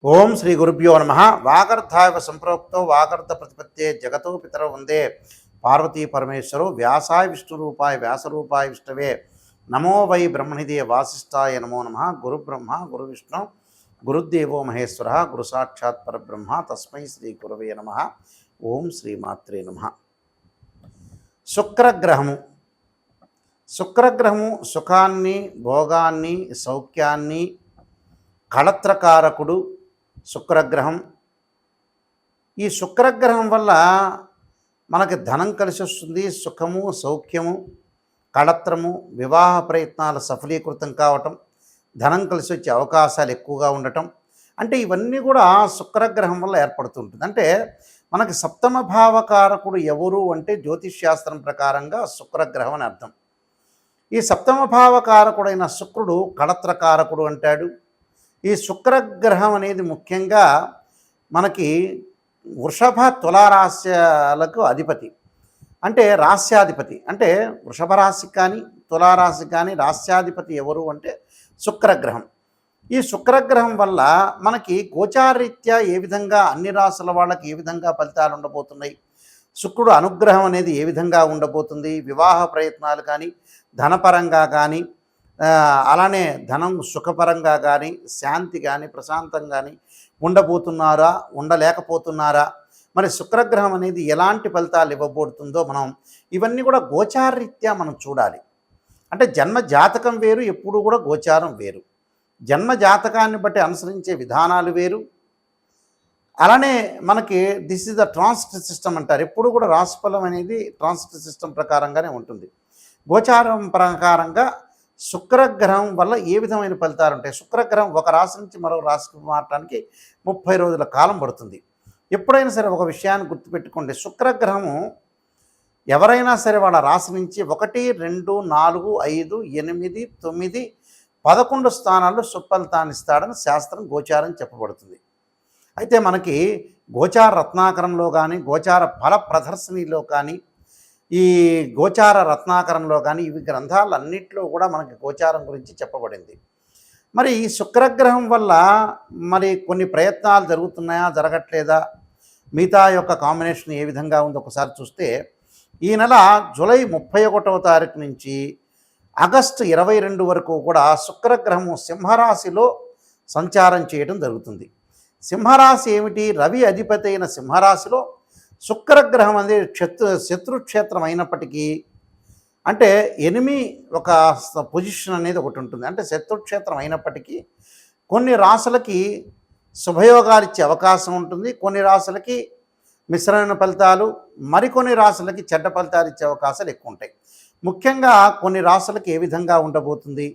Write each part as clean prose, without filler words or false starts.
ఓం శ్రీ గురుభ్యో నమ. వాగర్ధాయ సంప్రోక్తో వాగర్ధ ప్రతిపత్తే జగతో పితరౌ వందే పార్వతీ పరమేశ్వరో. వ్యాసాయ విష్ణురూపాయ వ్యాసరూపాయ విష్ణవే నమో వై బ్రహ్మణిదే వాసిష్ఠాయ నమో నమ. గురు బ్రహ్మ గురు విష్ణు గురుదేవో మహేశ్వర గురు సాక్షాత్ పరబ్రహ్మ తస్మై శ్రీ గురవే నమ. ఓం శ్రీమాత్రే నమ. శుక్రగ్రహము. శుక్రగ్రహము సుఖాన్ని, భోగాన్ని, సౌఖ్యాన్ని, కళత్రకారకుడు శుక్రగ్రహం. ఈ శుక్రగ్రహం వల్ల మనకి ధనం కలిసి వస్తుంది, సుఖము, సౌఖ్యము, కళత్రము, వివాహ ప్రయత్నాలు సఫలీకృతం కావటం, ధనం కలిసి వచ్చే అవకాశాలు ఎక్కువగా ఉండటం, అంటే ఇవన్నీ కూడా శుక్రగ్రహం వల్ల ఏర్పడుతుంటుంది. అంటే మనకి సప్తమ భావకారకుడు ఎవరు అంటే జ్యోతిష్శాస్త్రం ప్రకారంగా శుక్రగ్రహం అని అర్థం. ఈ సప్తమ భావకారకుడైన శుక్రుడు కళత్రకారకుడు అంటాడు. ఈ శుక్రగ్రహం అనేది ముఖ్యంగా మనకి వృషభ తులారాశ్యాలకు అధిపతి, అంటే రాస్యాధిపతి. అంటే వృషభ రాశికి కానీ తులారాశికి కానీ రాస్యాధిపతి ఎవరు అంటే శుక్రగ్రహం. ఈ శుక్రగ్రహం వల్ల మనకి గోచారరీత్యా ఏ విధంగా అన్ని రాశుల వాళ్ళకి ఏ విధంగా ఫలితాలు ఉండబోతున్నాయి, శుక్రుడు అనుగ్రహం అనేది ఏ విధంగా ఉండబోతుంది, వివాహ ప్రయత్నాలు కానీ ధనపరంగా కానీ అలానే ధనం సుఖపరంగా కానీ శాంతి కానీ ప్రశాంతం కానీ ఉండబోతున్నారా ఉండలేకపోతున్నారా, మరి శుక్రగ్రహం అనేది ఎలాంటి ఫలితాలు ఇవ్వబోతుందో మనం ఇవన్నీ కూడా గోచారరీత్యా మనం చూడాలి. అంటే జన్మ జాతకం వేరు, ఎప్పుడు కూడా గోచారం వేరు. జన్మ జాతకాన్ని బట్టి అనుసరించే విధానాలు వేరు. అలానే మనకి this is the transit system అంటారు. ఎప్పుడు కూడా రాశిఫలం అనేది ట్రాన్సిట్ సిస్టమ్ ప్రకారంగానే ఉంటుంది. గోచారం ప్రకారంగా శుక్రగ్రహం వల్ల ఏ విధమైన ఫలితాలు ఉంటాయి. శుక్రగ్రహం ఒక రాశి నుంచి మరో రాశికి మారటానికి 30 రోజుల కాలం పడుతుంది. ఎప్పుడైనా సరే ఒక విషయాన్ని గుర్తుపెట్టుకోండి, శుక్రగ్రహము ఎవరైనా సరే వాళ్ళ రాశి నుంచి 1, 2, 4, 5, 8, 9, 11 స్థానాల్లో సుఫలితాన్ని ఇస్తాడని శాస్త్రం గోచారం చెప్పబడుతుంది. అయితే మనకి గోచార రత్నాకరంలో కానీ గోచార ఫల ప్రదర్శనలో కానీ ఈ గోచార రత్నాకరంలో కానీ ఇవి గ్రంథాలన్నింటిలో కూడా మనకి గోచారం గురించి చెప్పబడింది. మరి ఈ శుక్రగ్రహం వల్ల మరి కొన్ని ప్రయత్నాలు జరుగుతున్నాయా జరగట్లేదా, మిగతా యొక్క కాంబినేషన్ ఏ విధంగా ఉందో ఒకసారి చూస్తే ఈ నెల జూలై 31వ తారీఖు నుంచి ఆగస్టు 22 వరకు కూడా శుక్రగ్రహము సింహరాశిలో సంచారం చేయడం జరుగుతుంది. సింహరాశి ఏమిటి? రవి అధిపతి అయిన సింహరాశిలో శుక్రగ్రహం అనేది శత్రుక్షేత్రం అయినప్పటికీ, అంటే ఎనిమి ఒక పొజిషన్ అనేది ఒకటి ఉంటుంది. అంటే శత్రుక్షేత్రం అయినప్పటికీ కొన్ని రాశులకి శుభయోగాలు ఇచ్చే అవకాశం ఉంటుంది, కొన్ని రాశులకి మిశ్రమైన ఫలితాలు, మరికొన్ని రాశులకి చెడ్డ ఫలితాలు ఇచ్చే అవకాశాలు ఎక్కువ ఉంటాయి. ముఖ్యంగా కొన్ని రాశులకి ఏ విధంగా ఉండబోతుంది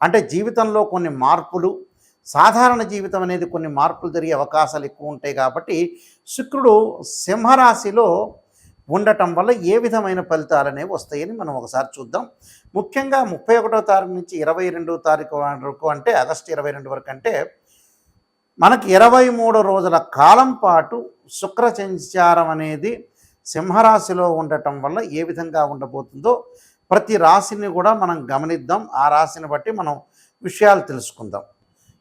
అంటే జీవితంలో కొన్ని మార్పులు, సాధారణ జీవితం అనేది కొన్ని మార్పులు జరిగే అవకాశాలు ఎక్కువ ఉంటాయి. కాబట్టి శుక్రుడు సింహరాశిలో ఉండటం వల్ల ఏ విధమైన ఫలితాలు అనేవి వస్తాయని మనం ఒకసారి చూద్దాం. ముఖ్యంగా 31వ తారీఖు నుంచి 22వ తారీఖు వరకు, అంటే ఆగస్టు 22 వరకు, అంటే మనకి 23 రోజుల కాలం పాటు శుక్ర సంచారం అనేది సింహరాశిలో ఉండటం వల్ల ఏ విధంగా ఉండబోతుందో ప్రతి రాశిని కూడా మనం గమనిద్దాం. ఆ రాశిని బట్టి మనం విషయాలు తెలుసుకుందాం.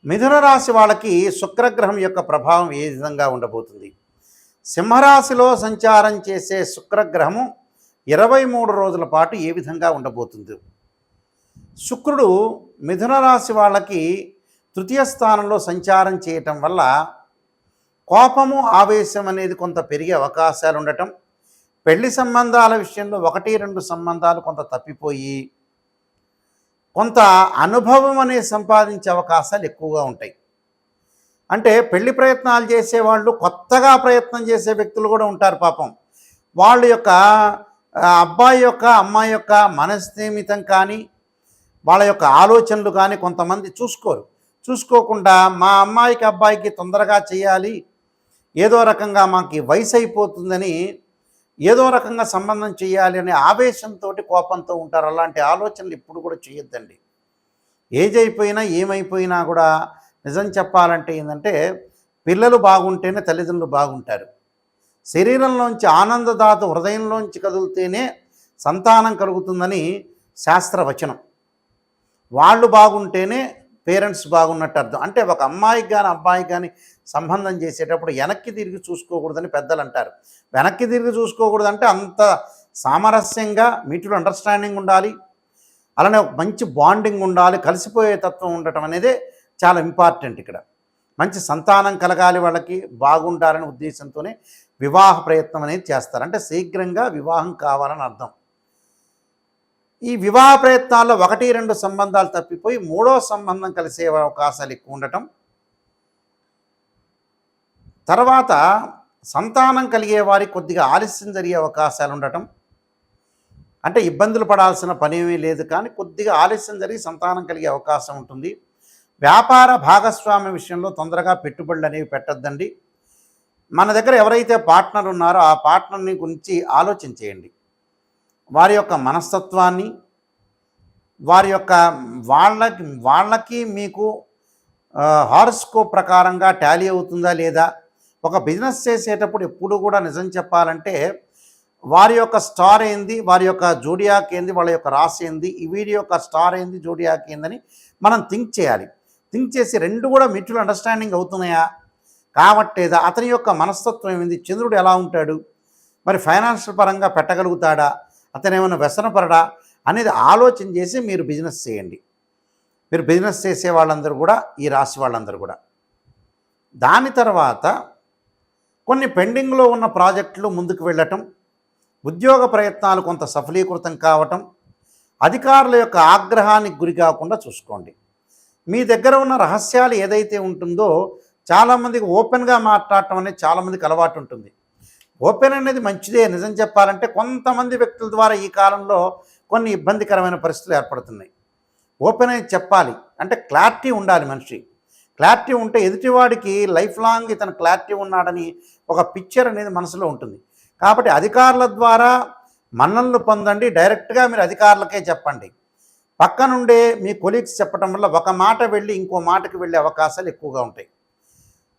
మిథున రాశి వాళ్ళకి శుక్రగ్రహం యొక్క ప్రభావం ఏ విధంగా ఉండబోతుంది? సింహరాశిలో సంచారం చేసే శుక్రగ్రహము 23 రోజుల పాటు ఏ విధంగా ఉండబోతుంది? శుక్రుడు మిథున రాశి వాళ్ళకి 3వ స్థానంలో సంచారం చేయటం వల్ల కోపము, ఆవేశం అనేది కొంత పెరిగే అవకాశాలు ఉండటం, పెళ్లి సంబంధాల విషయంలో 1, 2 సంబంధాలు కొంత తప్పిపోయి కొంత అనుభవం అనేది సంపాదించే అవకాశాలు ఎక్కువగా ఉంటాయి. అంటే పెళ్లి ప్రయత్నాలు చేసేవాళ్ళు, కొత్తగా ప్రయత్నం చేసే వ్యక్తులు కూడా ఉంటారు పాపం. వాళ్ళ యొక్క అబ్బాయి యొక్క అమ్మాయి యొక్క మనస్థిమితం కానీ వాళ్ళ యొక్క ఆలోచనలు కానీ కొంతమంది చూసుకోకుండా మా అమ్మాయికి అబ్బాయికి తొందరగా చేయాలి, ఏదో రకంగా మాకు వయసు అయిపోతుందని ఏదో రకంగా సంబంధం చేయాలి అనే ఆవేశంతో కోపంతో ఉంటారు. అలాంటి ఆలోచనలు ఇప్పుడు కూడా చేయొద్దండి. ఏజ్ అయిపోయినా ఏమైపోయినా కూడా నిజం చెప్పాలంటే ఏంటంటే పిల్లలు బాగుంటేనే తల్లిదండ్రులు బాగుంటారు. శరీరంలోంచి ఆనందదాత హృదయంలోంచి కదులుతేనే సంతానం కలుగుతుందని శాస్త్రవచనం. వాళ్ళు బాగుంటేనే పేరెంట్స్ బాగున్నట్టు అర్థం. అంటే ఒక అమ్మాయికి కానీ అబ్బాయికి కానీ సంబంధం చేసేటప్పుడు వెనక్కి తిరిగి చూసుకోకూడదని పెద్దలు అంటారు. వెనక్కి తిరిగి చూసుకోకూడదంటే అంత సామరస్యంగా మ్యూచువల్ అండర్స్టాండింగ్ ఉండాలి, అలానే ఒక మంచి బాండింగ్ ఉండాలి, కలిసిపోయే తత్వం ఉండటం అనేది చాలా ఇంపార్టెంట్. ఇక్కడ మంచి సంతానం కలగాలి, వాళ్ళకి బాగుండాలనే ఉద్దేశంతోనే వివాహ ప్రయత్నం అనేది చేస్తారు. అంటే శీఘ్రంగా వివాహం కావాలని అర్థం. ఈ వివాహ ప్రయత్నాల్లో 1-2 సంబంధాలు తప్పిపోయి 3వ సంబంధం కలిసే అవకాశాలు ఎక్కువ ఉండటం, తర్వాత సంతానం కలిగే వారికి కొద్దిగా ఆలస్యం జరిగే అవకాశాలు ఉండటం. అంటే ఇబ్బందులు పడాల్సిన పనేమీ లేదు, కానీ కొద్దిగా ఆలస్యం జరిగి సంతానం కలిగే అవకాశం ఉంటుంది. వ్యాపార భాగస్వామ్య విషయంలో తొందరగా పెట్టుబడులు అనేవి పెట్టద్దండి. మన దగ్గర ఎవరైతే పార్ట్నర్ ఉన్నారో ఆ పార్ట్నర్ని గురించి ఆలోచించేయండి. వారి యొక్క మనస్తత్వాన్ని, వారి యొక్క వాళ్ళకి మీకు హారోస్కోప్ ప్రకారంగా టాలీ అవుతుందా లేదా. ఒక బిజినెస్ చేసేటప్పుడు ఎప్పుడు కూడా నిజం చెప్పాలంటే వారి యొక్క స్టార్ ఏంది, వారి యొక్క జోడియాక్ ఏంది, వాళ్ళ యొక్క రాశి ఏంది, ఈ వీడి యొక్క స్టార్ ఏంది, జోడియాక్ ఏందని మనం థింక్ చేయాలి. థింక్ చేసి 2 కూడా మ్యూచువల్ అండర్స్టాండింగ్ అవుతున్నాయా, కావట్లేదా, అతని యొక్క మనస్తత్వం ఏమింది, చంద్రుడు ఎలా ఉంటాడు, మరి ఫైనాన్షియల్ పరంగా పెట్టగలుగుతాడా, అతను ఏమైనా వ్యసనపరడా అనేది ఆలోచన చేసి మీరు బిజినెస్ చేయండి. మీరు బిజినెస్ చేసే వాళ్ళందరూ కూడా, ఈ రాశి వాళ్ళందరూ కూడా. దాని తర్వాత కొన్ని పెండింగ్లో ఉన్న ప్రాజెక్టులు ముందుకు వెళ్ళటం, ఉద్యోగ ప్రయత్నాలు కొంత సఫలీకృతం కావటం, అధికారుల యొక్క ఆగ్రహానికి గురి కాకుండా చూసుకోండి. మీ దగ్గర ఉన్న రహస్యాలు ఏదైతే ఉంటుందో చాలామందికి ఓపెన్గా మాట్లాడటం అనేది చాలామందికి అలవాటు ఉంటుంది. ఓపెన్ అనేది మంచిదే, నిజం చెప్పాలంటే కొంతమంది వ్యక్తుల ద్వారా ఈ కాలంలో కొన్ని ఇబ్బందికరమైన పరిస్థితులు ఏర్పడుతున్నాయి. ఓపెన్ అనేది చెప్పాలి, అంటే క్లారిటీ ఉండాలి. మనిషి క్లారిటీ ఉంటే ఎదుటివాడికి లైఫ్ లాంగ్ ఇతను క్లారిటీ ఉన్నాడని ఒక పిక్చర్ అనేది మనసులో ఉంటుంది. కాబట్టి అధికారుల ద్వారా మన్ననలు పొందండి. డైరెక్ట్గా మీరు అధికారులకే చెప్పండి. పక్కనుండే మీ కొలీగ్స్ చెప్పడం వల్ల ఒక మాట వెళ్ళి ఇంకో మాటకి వెళ్ళే అవకాశాలు ఎక్కువగా ఉంటాయి.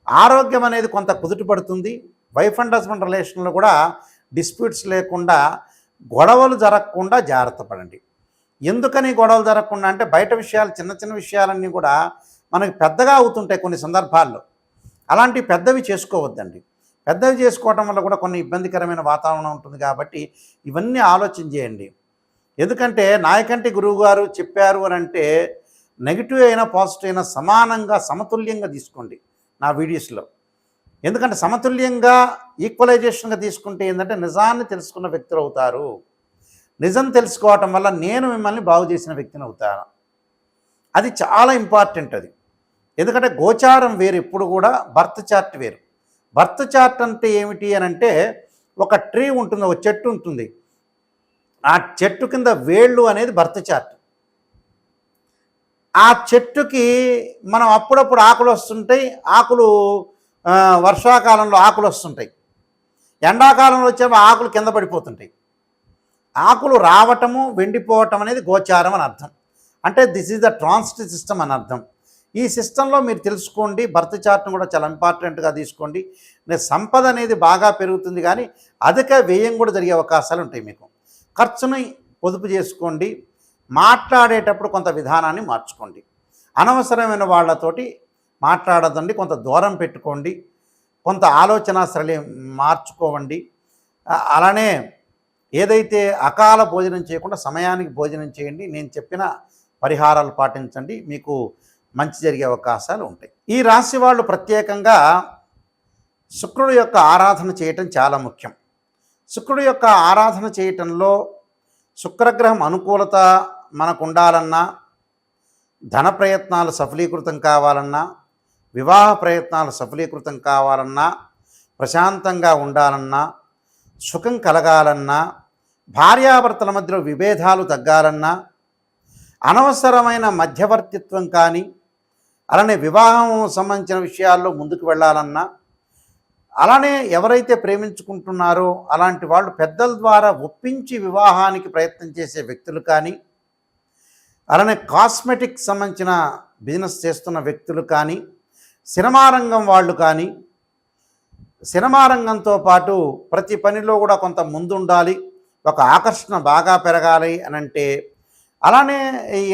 ఆరోగ్యం అనేది కొంత కుదుటపడుతుంది. వైఫ్ అండ్ హస్బెండ్ రిలేషన్లో కూడా డిస్ప్యూట్స్ లేకుండా, గొడవలు జరగకుండా జాగ్రత్త పడండి. ఎందుకని గొడవలు జరగకుండా అంటే బయట విషయాలు, చిన్న చిన్న విషయాలన్నీ కూడా మనకి పెద్దగా అవుతుంటాయి కొన్ని సందర్భాల్లో. అలాంటి పెద్దవి చేసుకోవద్దండి. పెద్దవి చేసుకోవటం వల్ల కూడా కొన్ని ఇబ్బందికరమైన వాతావరణం ఉంటుంది. కాబట్టి ఇవన్నీ ఆలోచన చేయండి. ఎందుకంటే నాయకంటి గురువుగారు చెప్పారు అని అంటే నెగిటివ్ అయినా పాజిటివ్ అయినా సమానంగా సమతుల్యంగా తీసుకోండి నా వీడియోస్లో. ఎందుకంటే సమతుల్యంగా ఈక్వలైజేషన్గా తీసుకుంటే ఏంటంటే నిజాన్ని తెలుసుకున్న వ్యక్తులు అవుతారు. నిజం తెలుసుకోవటం వల్ల నేను మిమ్మల్ని బాగు చేసిన వ్యక్తిని అవుతాను. అది చాలా ఇంపార్టెంట్. అది ఎందుకంటే గోచారం వేరు, ఎప్పుడు కూడా బర్త్ చార్ట్ వేరు. బర్త్ చార్ట్ అంటే ఏమిటి అని అంటే ఒక ట్రీ ఉంటుంది, ఒక చెట్టు ఉంటుంది. ఆ చెట్టు కింద వేళ్ళు అనేది బర్త్ చార్ట్. ఆ చెట్టుకి మనం అప్పుడప్పుడు ఆకులు వస్తుంటాయి. ఆకులు వర్షాకాలంలో ఆకులు వస్తుంటాయి, ఎండాకాలంలో వచ్చేప్పుడు ఆకులు కింద పడిపోతుంటాయి. ఆకులు రావటము, వెండిపోవటం అనేది గోచారం అని అర్థం. అంటే this is the transit system అని అర్థం. ఈ సిస్టంలో మీరు తెలుసుకోండి. బర్త్ చార్ట్ను కూడా చాలా ఇంపార్టెంట్గా తీసుకోండి. సంపద అనేది బాగా పెరుగుతుంది, కానీ అధిక వ్యయం కూడా జరిగే అవకాశాలు ఉంటాయి. మీకు ఖర్చుని పొదుపు చేసుకోండి. మాట్లాడేటప్పుడు కొంత విధానాన్ని మార్చుకోండి. అనవసరమైన వాళ్ళతోటి మాట్లాడదండి, కొంత దూరం పెట్టుకోండి. కొంత ఆలోచన సరళి మార్చుకోవండి. అలానే ఏదైతే అకాల భోజనం చేయకుండా సమయానికి భోజనం చేయండి. నేను చెప్పిన పరిహారాలు పాటించండి, మీకు మంచి జరిగే అవకాశాలు ఉంటాయి. ఈ రాశి వాళ్ళు ప్రత్యేకంగా శుక్రుడు యొక్క ఆరాధన చేయటం చాలా ముఖ్యం. శుక్రుడు యొక్క ఆరాధన చేయటంలో శుక్రగ్రహం అనుకూలత మనకు ఉండాలన్నా, ధన ప్రయత్నాలు సఫలీకృతం కావాలన్నా, వివాహ ప్రయత్నాలు సఫలీకృతం కావాలన్నా, ప్రశాంతంగా ఉండాలన్నా, సుఖం కలగాలన్నా, భార్యాభర్తల మధ్యలో విభేదాలు తగ్గాలన్నా, అనవసరమైన మధ్యవర్తిత్వం కానీ, అలానే వివాహం సంబంధించిన విషయాల్లో ముందుకు వెళ్ళాలన్నా, అలానే ఎవరైతే ప్రేమించుకుంటున్నారో అలాంటి వాళ్ళు పెద్దల ద్వారా ఒప్పించి వివాహానికి ప్రయత్నం చేసే వ్యక్తులు కానీ, అలానే కాస్మెటిక్ సంబంధించిన బిజినెస్ చేస్తున్న వ్యక్తులు కానీ, సినిమా రంగం వాళ్ళు కానీ, సినిమా రంగంతో పాటు ప్రతి పనిలో కూడా కొంత ముందుండాలి, ఒక ఆకర్షణ బాగా పెరగాలి అని అంటే అలానే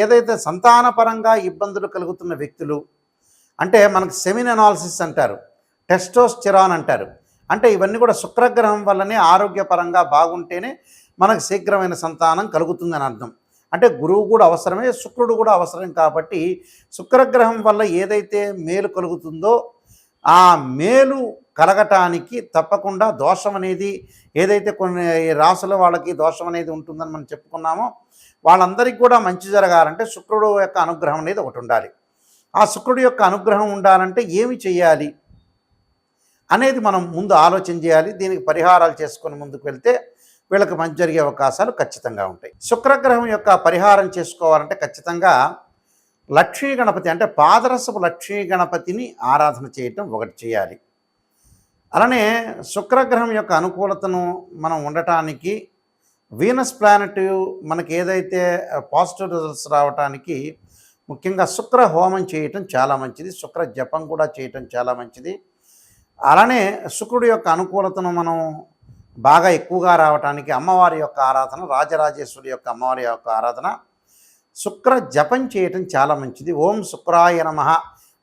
ఏదైతే సంతానపరంగా ఇబ్బందులు కలుగుతున్న వ్యక్తులు, అంటే మనకు సెమిన్ అనాలిసిస్ అంటారు, టెస్టోస్టెరాన్ అంటారు. అంటే ఇవన్నీ కూడా శుక్రగ్రహం వల్లనే ఆరోగ్యపరంగా బాగుంటేనే మనకు శీఘ్రమైన సంతానం కలుగుతుందని అర్థం. అంటే గురువు కూడా అవసరమే, శుక్రుడు కూడా అవసరం. కాబట్టి శుక్రగ్రహం వల్ల ఏదైతే మేలు కలుగుతుందో ఆ మేలు కలగటానికి తప్పకుండా దోషం అనేది, ఏదైతే కొన్ని రాసుల వాళ్ళకి దోషం అనేది ఉంటుందని మనం చెప్పుకున్నామో వాళ్ళందరికీ కూడా మంచి జరగాలంటే శుక్రుడు యొక్క అనుగ్రహం అనేది ఒకటి ఉండాలి. ఆ శుక్రుడి యొక్క అనుగ్రహం ఉండాలంటే ఏమి చేయాలి అనేది మనం ముందు ఆలోచన చేయాలి. దీనికి పరిహారాలు చేసుకొని ముందుకు వెళ్తే వీళ్ళకి మంచి జరిగే అవకాశాలు ఖచ్చితంగా ఉంటాయి. శుక్రగ్రహం యొక్క పరిహారం చేసుకోవాలంటే ఖచ్చితంగా లక్ష్మీ గణపతి, అంటే పాదరసపు లక్ష్మీ గణపతిని ఆరాధన చేయటం ఒకటి చేయాలి. అలానే శుక్రగ్రహం యొక్క అనుకూలతను మనం ఉండటానికి వీనస్ ప్లానెట్ మనకి ఏదైతే పాజిటివ్ రిజల్ట్స్ రావడానికి ముఖ్యంగా శుక్ర హోమం చేయటం చాలా మంచిది, శుక్ర జపం కూడా చేయటం చాలా మంచిది. అలానే శుక్రుడి యొక్క అనుకూలతను మనం బాగా ఎక్కువగా రావటానికి అమ్మవారి యొక్క ఆరాధన, రాజరాజేశ్వరి యొక్క అమ్మవారి యొక్క ఆరాధన, శుక్ర జపం చేయటం చాలా మంచిది. ఓం శుక్రాయ నమః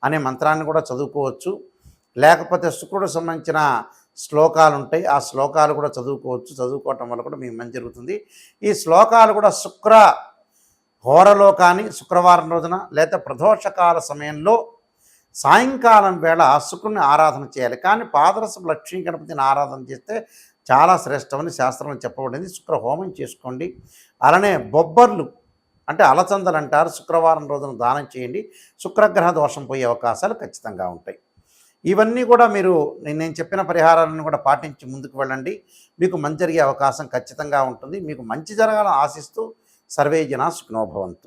అనే మంత్రాన్ని కూడా చదువుకోవచ్చు. లేకపోతే శుక్రుడికి సంబంధించిన శ్లోకాలు ఉంటాయి, ఆ శ్లోకాలు కూడా చదువుకోవచ్చు. చదువుకోవటం వల్ల కూడా మీకు మంచి జరుగుతుంది. ఈ శ్లోకాలు కూడా శుక్ర హోరలో కానీ, శుక్రవారం రోజున లేదా ప్రదోషకాల సమయంలో సాయంకాలం వేళ శుక్రుని ఆరాధన చేయాలి. కానీ పాదరసపు లక్ష్మీ గణపతిని ఆరాధన చేస్తే చాలా శ్రేష్టమని శాస్త్రంలో చెప్పబడింది. శుక్ర హోమం చేసుకోండి. అలానే బొబ్బర్లు అంటే అలచందలు అంటారు, శుక్రవారం రోజున దానం చేయండి. శుక్రగ్రహ దోషం పోయే అవకాశాలు ఖచ్చితంగా ఉంటాయి. ఇవన్నీ కూడా మీరు నేను చెప్పిన పరిహారాలను కూడా పాటించి ముందుకు వెళ్ళండి. మీకు మంచి జరిగే అవకాశం ఖచ్చితంగా ఉంటుంది. మీకు మంచి జరగాలని ఆశిస్తూ సర్వే జనా సుఖినో భవంతు.